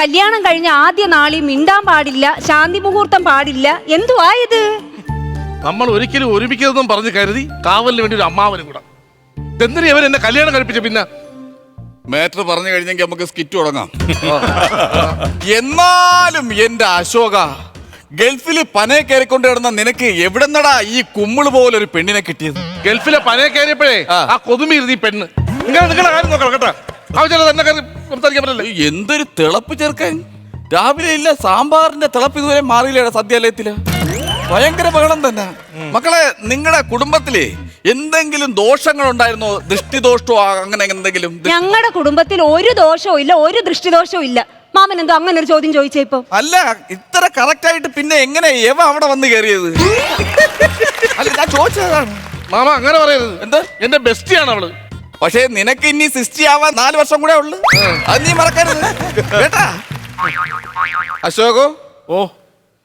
കല്യാണം കഴിഞ്ഞ ആദ്യ നാളിൽ മിണ്ടാൻ പാടില്ല, ശാന്തി മുഹൂർത്തം പാടില്ല. എന്തുവാ ഇത്? നമ്മൾ ഒരിക്കലും ഒരുമിക്കതെന്നും പറഞ്ഞ് കരുതി കാവലിന് വേണ്ടി ഒരു അമ്മാവനും കൂടെ. എന്തിനാ ഇവൻ എന്നെ കല്യാണം കഴിപ്പിച്ച? പിന്നെ മാറ്റർ പറഞ്ഞു കഴിഞ്ഞെങ്കിൽ നമുക്ക് സ്കിറ്റ് തുടങ്ങാം. എന്നാലും എന്റെ അശോക, ഗൾഫില് പനയെ കയറിക്കൊണ്ട് കിടന്ന നിനക്ക് എവിടെന്നടാ ഈ കുമ്മിള് പോലെ ഒരു പെണ്ണിനെ കിട്ടിയത്? ഗൾഫിലെ പനയെ കയറിയപ്പോഴേ ആ കൊതുമിരുന്ന് ഈ പെണ്ണ്. നിങ്ങളുടെ കാര്യം നോക്കണം കേട്ടോ. ആവശ്യമില്ല തന്നെ കയറി സംസാരിക്കാൻ പറ്റില്ല. എന്തൊരു തിളപ്പ് ചേർക്കാൻ. രാവിലെ ഇല്ല സാമ്പാറിന്റെ തിളപ്പ് ഇതുവരെ മാറിയില്ല സദ്യാലയത്തില്. ഭയങ്കര ബഹളം തന്നെ. മക്കളെ, നിങ്ങളുടെ കുടുംബത്തില് എന്തെങ്കിലും ദോഷങ്ങൾ ഉണ്ടായിരുന്നോ? ദൃഷ്ടിദോഷമോ അങ്ങനെ എന്തെങ്കിലും? ഞങ്ങളുടെ കുടുംബത്തിൽ ഒരു ദോഷവും ഇല്ല, ഒരു ദൃഷ്ടിദോഷവും ഇല്ല. മാമൻ എന്തോ അങ്ങനെ ഒരു ചോദ്യം ചോദിച്ചേ ഇപ്പൊ? അല്ല, ഇത്ര കറക്റ്റ് ആയിട്ട് പിന്നെ എങ്ങനെ എവ അവിടെ വന്ന് കയറിയത്? അല്ല, ഞാൻ ചോദിച്ചതാണ്. മാമ അങ്ങനെ പറയരുത്. എന്താ? എന്റെ ബെസ്റ്റിയാണ് അവള്. പക്ഷേ നിനക്ക് ഇനി 60 ആവാൻ 4 വർഷം കൂടെ ഉള്ളു. അത് നീ മറക്കരുത് കേട്ടാ. അശോകോ, ഓ,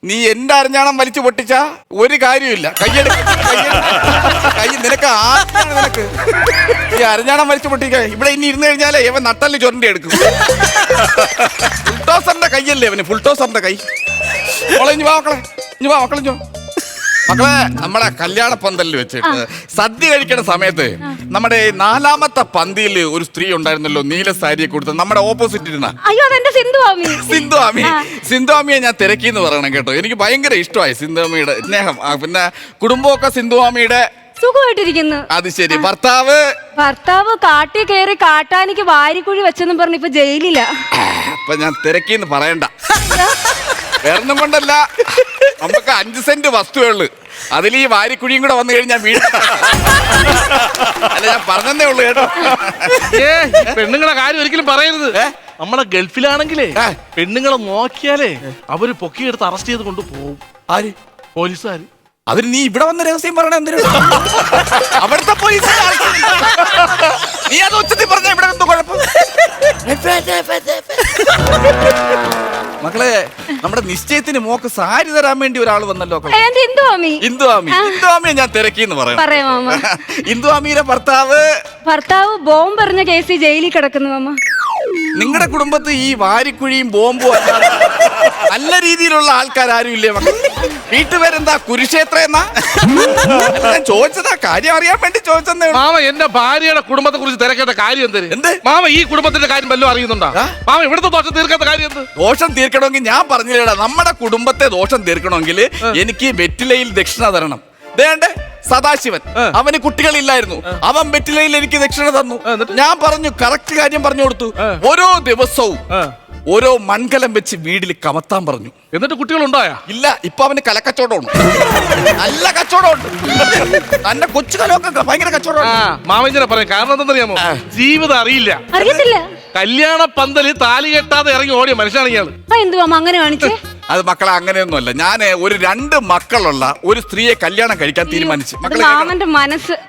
നീ എന്റെ അരഞ്ഞാണം വലിച്ചു പൊട്ടിച്ച ഒരു കാര്യമില്ല. നിനക്ക് ആദ്യമാണ് നിനക്ക് ഈ അരഞ്ഞാണം വലിച്ചു പൊട്ടിക്ക. ഇവിടെ ഇനി ഇരുന്ന് കഴിഞ്ഞാലേ ഇവൻ നട്ടല് ചൊരണ്ടി എടുക്കും. ഫുൾട്ടോസറിന്റെ കൈയല്ലേ അവന്, ഫുൾട്ടോസറിന്റെ കൈ. മക്കളെ മക്കളെ, നമ്മുടെ കല്യാണ പന്തലിൽ വെച്ചിട്ട് സദ്യ കഴിക്കുന്ന സമയത്ത് നമ്മുടെ 4ാമത്തെ പന്തിയിൽ ഒരു സ്ത്രീ ഉണ്ടായിരുന്നല്ലോ, നീല സാരിയെ കൊടുത്ത് നമ്മുടെ ഓപ്പോസിറ്റ് ഇരുന്ന സിന്ധുവാമിയെ ഞാൻ തിരക്കിന്ന് പറയണം കേട്ടോ. എനിക്ക് ഭയങ്കര ഇഷ്ടമായി സിന്ധുവാമിയുടെ സ്നേഹം. പിന്നെ കുടുംബമൊക്കെ സിന്ധുവാമിയുടെ സുഖമായിട്ടിരിക്കുന്നു. അത് ശരി. ഭർത്താവ് കാട്ടി കയറി കാട്ടാനിക്ക് വാരിക്കുഴി വെച്ചെന്നും പറഞ്ഞു ഇപ്പൊ ജയിലില്ല. അപ്പൊ ഞാൻ തിരക്കിന്ന് പറയണ്ട. വേറൊന്നും കൊണ്ടല്ല, നമുക്ക് 5 സെന്റ് വസ്തുവേ ഉള്ളു. അതിൽ ഈ വാരിക്കുഴിയും കൂടെ വന്നു കഴിഞ്ഞാൽ വീട്. അല്ല, ഞാൻ പറഞ്ഞതേ ഉള്ളു കേട്ടോ. പെണ്ണുങ്ങളെ കാര്യം ഒരിക്കലും പറയരുത്. നമ്മളെ ഗൾഫിലാണെങ്കിലേ പെണ്ണുങ്ങളെ നോക്കിയാലേ അവര് പൊക്കിയെടുത്ത് അറസ്റ്റ് ചെയ്ത് കൊണ്ടുപോകും. ആര്? പോലീസുകാര്. അതിന് നീ ഇവിടെ വന്ന രഹസ്യം പറയണ എന്തിനാ? അവിടുത്തെ പോലീസ് നീ അത് ഉച്ചത്തിൽ പറഞ്ഞ ഇവിടെ എന്തോ കുഴപ്പം? മക്കളെ, നമ്മുടെ നിശ്ചയത്തിന് മോക്ക് സാരി തരാൻ വേണ്ടി ഒരാൾ വന്നല്ലോ. ഇന്ദുവാമിയെ ഞാൻ തിരക്കിന്ന് പറയാം. ഇന്ദുവാമിയുടെ ഭർത്താവ് ബോംബ് എറിഞ്ഞ കേസിൽ ജയിലിൽ കിടക്കുന്നു. മാമ, നിങ്ങളുടെ കുടുംബത്തിൽ ഈ വാരിക്കുഴിയും ബോംബും അല്ലാതെ നല്ല രീതിയിലുള്ള ആൾക്കാരും ഇല്ലേ? വീട്ടുപേരെന്താ? കുരുക്ഷേത്ര എന്നാ? ഞാൻ ചോദിച്ചതാ, കാര്യം അറിയാൻ വേണ്ടി ചോദിച്ചെന്നേ. മാമ, എന്റെ ഭാര്യയുടെ കുടുംബത്തെ കുറിച്ച് തിരക്കേണ്ട കാര്യം എന്ത്? മാമ, ഈ കുടുംബത്തിന്റെ കാര്യം വല്ലതും അറിയുന്നുണ്ടോ? മാമ, ഇവിടുത്തെ ദോഷം തീർക്കാത്ത കാര്യം എന്ത്? ദോഷം തീർക്കണമെങ്കിൽ ഞാൻ പറഞ്ഞില്ലേടാ, നമ്മുടെ കുടുംബത്തെ ദോഷം തീർക്കണമെങ്കിൽ എനിക്ക് വെറ്റിലയിൽ ദക്ഷിണ തരണം. ദേണ്ടേ സദാശിവൻ, അവന് കുട്ടികളില്ലായിരുന്നു. അവൻ വെറ്റിലയിൽ എനിക്ക് ദക്ഷിണ തന്നു. ഞാൻ പറഞ്ഞു, കറക്റ്റ് കാര്യം പറഞ്ഞു കൊടുത്തു. ഓരോ ദിവസവും ഓരോ മൺകലം വെച്ച് വീട്ടിൽ കമത്താൻ പറഞ്ഞു. എന്നിട്ട് കുട്ടികളുണ്ടായ? ഇല്ല, ഇപ്പൊ അവന് കലക്കച്ചവടമാണ്. നല്ല കച്ചവടമുണ്ട്. തന്റെ കൊച്ചു കലമൊക്കെ ഭയങ്കര കച്ചവടമാണ്. മാമഞ്ചനെ പറയാം. കാരണം എന്തെന്നറിയാമോ? ജീവിതം അറിയില്ല. കല്യാണ പന്തല് താലി കെട്ടാതെ ഇറങ്ങി ഓടിയ മനുഷ്യനാണ് ഇയാള്. എന്തുവാ അങ്ങനെ കാണിച്ചേ? അത് മക്കളെ, അങ്ങനെയൊന്നുമല്ല. ഞാൻ ഒരു 2 മക്കളുള്ള ഒരു സ്ത്രീയെ കല്യാണം കഴിക്കാൻ തീരുമാനിച്ചു.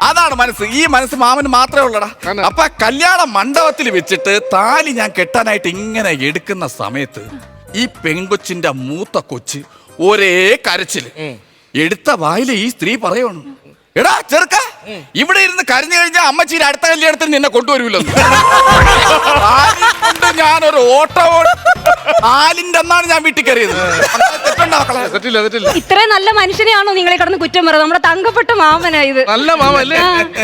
അതാണ് മനസ്സ്. ഈ മനസ്സ് മാമന് മാത്രമേ ഉള്ളടാ. അപ്പൊ കല്യാണ മണ്ഡപത്തിൽ വെച്ചിട്ട് താലി ഞാൻ കെട്ടാനായിട്ട് ഇങ്ങനെ എടുക്കുന്ന സമയത്ത് ഈ പെൺകൊച്ചിന്റെ മൂത്ത കൊച്ച് ഒരേ കരച്ചില്. എടുത്ത വായില് ഈ സ്ത്രീ പറയണം, എടാ ചെറുക്ക, ഇവിടെ ഇരുന്ന് കരഞ്ഞു കഴിഞ്ഞാൽ അമ്മച്ചീരെ അടുത്ത കല്യാണത്തിന് നിന്നെ കൊണ്ടുവരൂല്ലോ. ഞാനൊരു ഓട്ടോ ആലിന്റെ അന്നാണ് ഞാൻ വീട്ടിൽ കയറിയത്. ഇത്രയും നല്ല മനുഷ്യനെയാണോ നിങ്ങളെ കടന്ന് കുറ്റം പറയുന്നത്? നമ്മുടെ തങ്കപ്പെട്ട മാമനായത്. നല്ല മാമല്ലേ?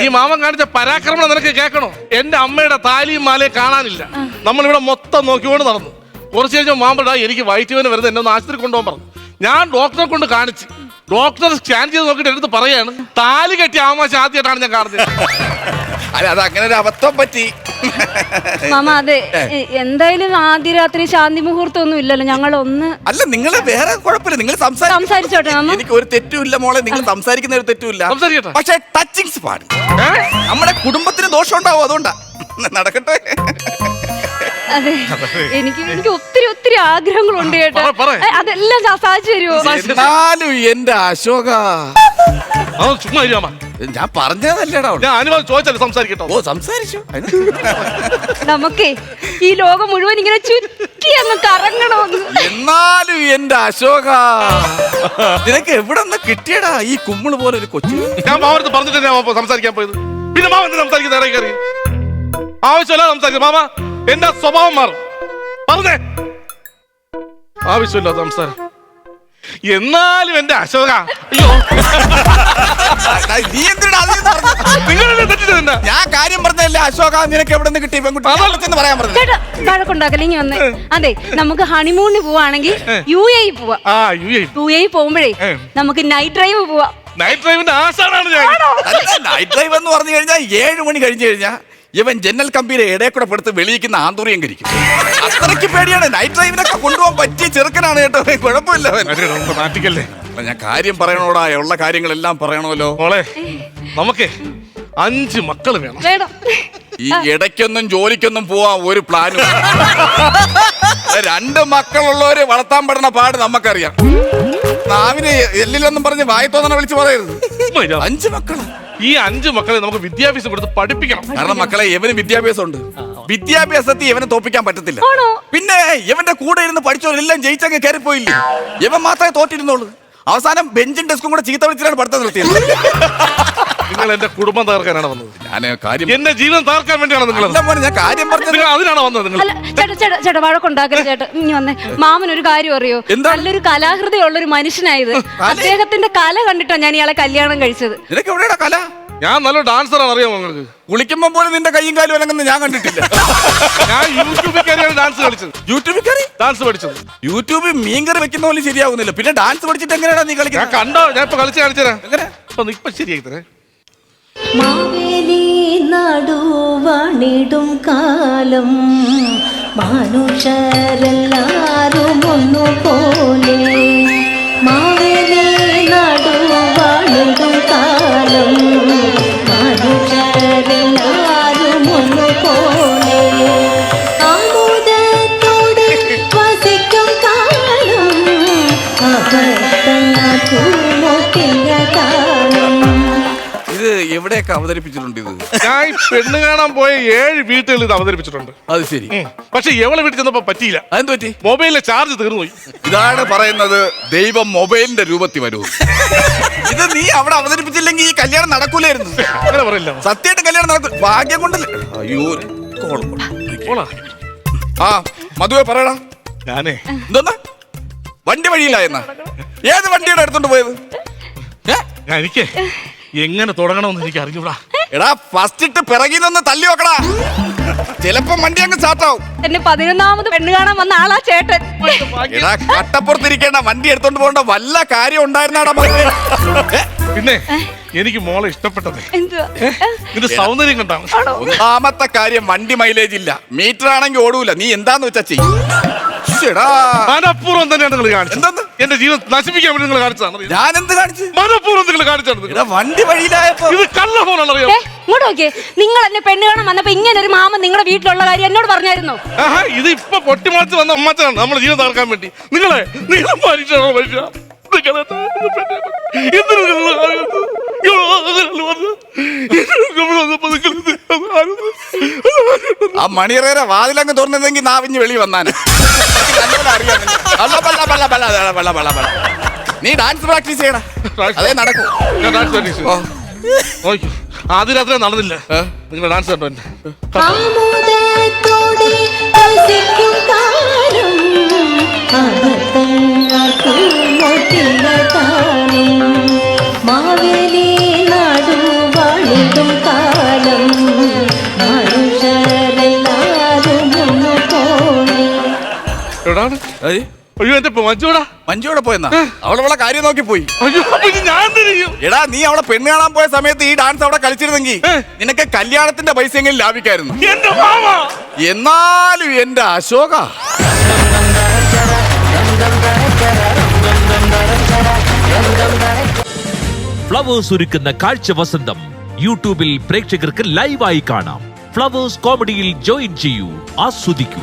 ഈ മാമൻ കാണിച്ച പരാക്രമണം നിനക്ക് കേൾക്കണോ? എന്റെ അമ്മയുടെ താലിയും മാലയും കാണാനില്ല. നമ്മളിവിടെ മൊത്തം നോക്കിക്കൊണ്ട് നടന്നു. കുറച്ച് കഴിഞ്ഞാൽ മാമ്പടാ, എനിക്ക് വയറ്റുവേദന വരുന്നത്, എന്നെ ഒന്ന് ആശുപത്രി കൊണ്ടുപോകാൻ പറഞ്ഞു. ഞാൻ ഡോക്ടറെ കൊണ്ട് കാണിച്ച് ഡോക്ടർ സ്കാൻ ചെയ്ത് നോക്കിയിട്ട് എടുത്ത് പറയാണ്, താലി കെട്ടി ആമാശം ആദ്യമായിട്ടാണ് ഞാൻ കാണുന്നത്. അല്ല, അത് അങ്ങനെ ഒരു അബദ്ധം പറ്റി. മാമ, അതെ, എന്തായാലും ആദ്യ രാത്രി ശാന്തി മുഹൂർത്തം ഒന്നും ഇല്ലല്ലോ. ഞങ്ങളൊന്ന് അല്ല, നിങ്ങൾ വേറെ കുഴപ്പമില്ല, നിങ്ങൾ സംസാരിച്ചോട്ടെ. എനിക്ക് ഒരു തെറ്റുമില്ല മോളെ, നിങ്ങൾ സംസാരിക്കുന്ന ഒരു തെറ്റുമില്ല. പക്ഷെ ടച്ചിങ്സ് പാടും. നമ്മുടെ കുടുംബത്തിന് ദോഷം ഉണ്ടാവും, അതുകൊണ്ടാ. നടക്കട്ടെ. അതെ, എനിക്ക് ഒത്തിരി ആഗ്രഹങ്ങളുണ്ട് കേട്ടോ. അതെല്ലാം സാധിച്ചു തരുമോ? എന്നാലും എന്റെ അശോക, ഞാൻ പറഞ്ഞതല്ലേടാ. സംസാരിക്കട്ടോ? ഓ, സംസാരിച്ചു. നമുക്കേ ഈ ലോകം മുഴുവൻ ഇങ്ങനെ ചുറ്റി അങ്ങ് കറങ്ങണമെന്ന്. എന്നാലും എന്റെ അശോക, നിനക്ക് എവിടെ നിന്ന് കിട്ടിയടാ ഈ കുമ്മിള് പോലെ ഒരു കൊച്ചു? ഞാൻ മാമനത്ത് പറഞ്ഞിട്ട് സംസാരിക്കാൻ പോയത്. പിന്നെ മാമൻ സംസാരിക്കുന്ന ഇറങ്ങി കയറി ആവശ്യമല്ല സംസാരിക്കുന്നത്. മാമ, എന്റെ സ്വഭാവം മാറും. പറഞ്ഞേ, ആവശ്യമില്ലാത്ത സംസാരം. എന്നാലും എന്റെ അശോക, അയ്യോ നീ എന്തിനാ നിങ്ങളല്ലേ തെറ്റിച്ചത് എന്നാ? ഞാൻ കാര്യം പറഞ്ഞല്ലേ അശോക, നിനക്ക് എവിടെ നിന്ന് കിട്ടി പെൺകുട്ടി പറയാൻ പറഞ്ഞു. ചേട്ടാ വഴക്കുണ്ടാക്കല്ലേ, ഇനി വന്നേ. അതെ, നമുക്ക് ഹണിമൂണിന് പോവാണെങ്കിൽ UAE പോവാം. UAE പോകുമ്പോഴേ നമുക്ക് നൈറ്റ് ഡ്രൈവ് പോവാം. നൈറ്റ് ഡ്രൈവിന്റെ ആശാനാണ് ഞാൻ. നൈറ്റ് ഡ്രൈവ് എന്ന് പറഞ്ഞു കഴിഞ്ഞാൽ 7 മണി കഴിഞ്ഞു കഴിഞ്ഞാൽ ഇവൻ ജനൽ കമ്പിയുടെ ഇടയിൽ കൂടെ പെടുത്ത് വെളിയിക്കുന്ന ആന്തൂറിയം കരിക്കും. അത്രയ്ക്ക് പേടിയാണ്. നൈറ്റ് ഡ്രൈവിനൊക്കെ കൊണ്ടുപോകാൻ പറ്റിയ ചെറുക്കനാണ് കേട്ടോ. കുഴപ്പമില്ല അവൻ. നാട്ടിക്കല്ലേ. ഞാൻ കാര്യം പറയണോടാ, ഉള്ള കാര്യങ്ങളെല്ലാം പറയണമല്ലോ. മോളെ, നമുക്ക് 5 മക്കൾ വേണം. ഈ ഇടയ്ക്കൊന്നും ജോലിക്കൊന്നും പോവാൻ ഒരു പ്ലാനും. 2 മക്കളുള്ളവര് വളർത്താൻ പെടുന്ന പാട് നമുക്കറിയാം. നാവിന് എല്ലിലൊന്നും പറഞ്ഞ് വായത്തോന്നെ വിളിച്ച് പറയരുത്. 5 മക്കള്. ഈ 5 മക്കളെ നമുക്ക് വിദ്യാഭ്യാസം കൊടുത്ത് പഠിപ്പിക്കണം. കാരണം മക്കളെ, ഇവന് വിദ്യാഭ്യാസം ഉണ്ട്. വിദ്യാഭ്യാസത്തിൽ ഇവനെ തോപ്പിക്കാൻ പറ്റത്തില്ല. പിന്നെ ഇവന്റെ കൂടെ ഇരുന്ന് പഠിച്ചവരെല്ലാം ജയിച്ചങ്ങ് കയറിപ്പോയില്ലേ, ഇവൻ മാത്രമേ തോറ്റിരുന്നുള്ളൂ. അവസാനം ബെഞ്ചും ഡെസ്കും കൂടെ ചീത്ത വിളിച്ചിട്ടാണ് പഠിത്തം നിർത്തിയത്. നിങ്ങൾ എന്റെ കുടുംബം തകർക്കാനാണ് വന്നത്. ഞാൻ കാര്യം, എന്റെ ജീവിതം തകർക്കാൻ വേണ്ടിയാണ് നിങ്ങൾ. ഞാൻ കാര്യം പറഞ്ഞത്. അതിനാണോ വന്നത് നിങ്ങൾ? ചേട്ടാ വഴക്കുണ്ടാക്കരുത് ചേട്ടാ. ഇനി വന്നേ. മാമൻ ഒരു കാര്യം അറിയോ? നല്ലൊരു കലാഹൃദയുള്ള ഒരു മനുഷ്യനായത്. അദ്ദേഹത്തിന്റെ കല കണ്ടിട്ടാണ് ഞാൻ ഇയാളെ കല്യാണം കഴിച്ചത്. നിനക്ക് എവിടെയാണ് കല? ഞാൻ നല്ല ഡാൻസറാണ്, അറിയാമോ നിങ്ങൾക്ക്? കുളിക്കുമ്പോ പോലും നിന്റെ കൈയും കാലും അനങ്ങുന്നത് ഞാൻ കണ്ടിട്ടില്ല. ഞാൻ യൂട്യൂബിൽ കയറിയാണ് ഡാൻസ് കളിച്ചത്. യൂട്യൂബിൽ കയറി ഡാൻസ് പഠിച്ചത്. യൂട്യൂബിൽ മീൻകറി വെക്കുന്ന പോലും ശരിയാവുന്നില്ല, പിന്നെ ഡാൻസ് പഠിച്ചിട്ട് എങ്ങനെയാണ് നീ കളിക്കുന്നത്? ഞാൻ കണ്ടോ, ഞാൻ ഇപ്പൊ കളിച്ച് കാണിച്ചതരാം. എങ്ങനെ ഇപ്പൊ ശരിയാക്കി തരേ. മാവേലി നടുവണിടും കാലം മനുഷ്യരെല്ലാരും ഒന്നുപോലെ. മാവേലി നടുവണിടും കാലം മനുഷ്യരെല്ലാരും ഒന്നുപോലെ. ആമുദത്തോടെ വസിക്കും കാലം അകത്തൂമൊട്ടിയ കാലം. ഇത് എവിടെയൊക്കെ അവതരിപ്പിച്ചിട്ടുണ്ട്? ഇത് ഞാൻ പെണ്ണ് കാണാൻ പോയ 7 വീട്ടുകളിൽ ഇത് അവതരിപ്പിച്ചിട്ടുണ്ട്. അത് ശരി. പക്ഷെ എവളെ വീട്ടിൽ ചെന്നപ്പോ പറ്റിയില്ല. അതെന്ത് പറ്റി? മൊബൈലിലെ ചാർജ് തീർന്നുപോയി. ഇതാണ് പറയുന്നത്, ദൈവം മൊബൈലിന്റെ രൂപത്തിൽ വരൂ. ഇത് നീ അവിടെ അവതരിപ്പിച്ചില്ലെങ്കിൽ ഈ കല്യാണം നടക്കൂലായിരുന്നു. അങ്ങനെ പറയില്ല. സത്യമായിട്ട് കല്യാണം നടക്കും. ഭാഗ്യം കൊണ്ടല്ലേ. അയ്യോ, ആ മധുവെ പറയടാ. ഞാനേ എന്തോന്നാ വണ്ടി വഴിയില്ലായെന്ന? ഏത് വണ്ടിയുടെ എടുത്തോണ്ട് പോയത്? എനിക്ക് എങ്ങനെ തുടങ്ങണമെന്ന് എനിക്ക് അറിഞ്ഞൂടാ. എടാ, ഫസ്റ്റ് ഇട്ട് പിറകിൽ നിന്ന് തല്ലി വെക്കടാ, ചിലപ്പോ വണ്ടി അങ്ങ് സ്റ്റാർട്ടാവും. എന്നെ 11ാമത് പെണ്ണ് കാണാൻ വന്ന ആളാ ചേട്ടൻ. എടാ, കട്ടപ്പുറത്തിരിക്കേണ്ട വണ്ടി എടുത്തോണ്ട് പോകേണ്ട വല്ല കാര്യം ഉണ്ടായിരുന്നാടാ മകളെ. പിന്നെ എനിക്ക് മോളെ ഇഷ്ടപ്പെട്ടത് എന്തുവാ? ഇതിന്റെ സൗന്ദര്യം കണ്ടാണ്. ഒന്നാമത്തെ കാര്യം, വണ്ടി മൈലേജ് ഇല്ല. മീറ്റർ ആണെങ്കിൽ ഓടൂല. നീ എന്താന്ന് വെച്ചാ ചെയ്യും. മനഃപൂർവ്വം തന്നെയാണ് നിങ്ങൾ കാണിച്ചത്. എന്റെ ജീവൻ നശിപ്പിക്കാൻ വേണ്ടി നിങ്ങൾ കാണിച്ചതാണ്. ഞാൻ എന്ത് കാണിച്ചു? മനഃപൂർവ്വം നിങ്ങൾ കാണിച്ചതാണ്. വണ്ടി വഴിയിലായപ്പോ ഇത് കള്ള ഫോണാണ്, അറിയാം. ഇങ്ങോട്ട് നോക്കിയേ. നിങ്ങൾ എന്നെ പെണ്ണ് കാണാൻ വന്നപ്പോ ഇങ്ങനെ ഒരു മാമൻ നിങ്ങളുടെ വീട്ടിലുള്ള കാര്യം എന്നോട് പറഞ്ഞായിരുന്നോ? ഇത് ഇപ്പൊ പൊട്ടിമാച്ച് വന്ന അമ്മച്ചാണ് നമ്മുടെ ജീവൻ തകർക്കാൻ വേണ്ടി. നിങ്ങളെ മനുഷ്യനാണോ മനുഷ്യ? ആ മണിയറേറെ വാതിലങ്ങ് തുറന്നിരുന്നെങ്കിൽ നാവിഞ്ഞ് വെളി വന്നാണ്. നീ ഡാൻസ് പ്രാക്ടീസ് ചെയ്യണ, അതേ നടക്കൂ. ആദ്യ രാത്രി നടന്നില്ല. നിങ്ങൾ ഡാൻസ് കണ്ടോ? എന്നെ മാവേലി നടുവണിടും കാലം മനുഷ്യരെല്ലാരും ഒന്നുപോലെ. അയ്യോ, എന്റെ മഞ്ജുടാ. മഞ്ജുവിടെ പോയെന്നാ? അവളെ കാര്യം നോക്കി പോയി. അയ്യോ, ഞാൻ തിരിയും. എടാ, നീ അവളെ പെണ്ണ് കാണാൻ പോയ സമയത്ത് ഈ ഡാൻസ് അവിടെ കളിച്ചിരുന്നെങ്കിൽ നിനക്ക് കല്യാണത്തിന്റെ പൈസ എങ്കിലും ലാഭിക്കായിരുന്നു. എന്റെ മാമ. എന്നാലും എന്റെ അശോക, ഫ്ലവേഴ്സ് ഒരുക്കുന്ന കാഴ്ച വസന്തം യൂട്യൂബിൽ പ്രേക്ഷകർക്ക് ലൈവായി കാണാം. ഫ്ലവേഴ്സ് കോമഡിയിൽ ജോയിൻ ചെയ്യൂ, ആസ്വദിക്കൂ.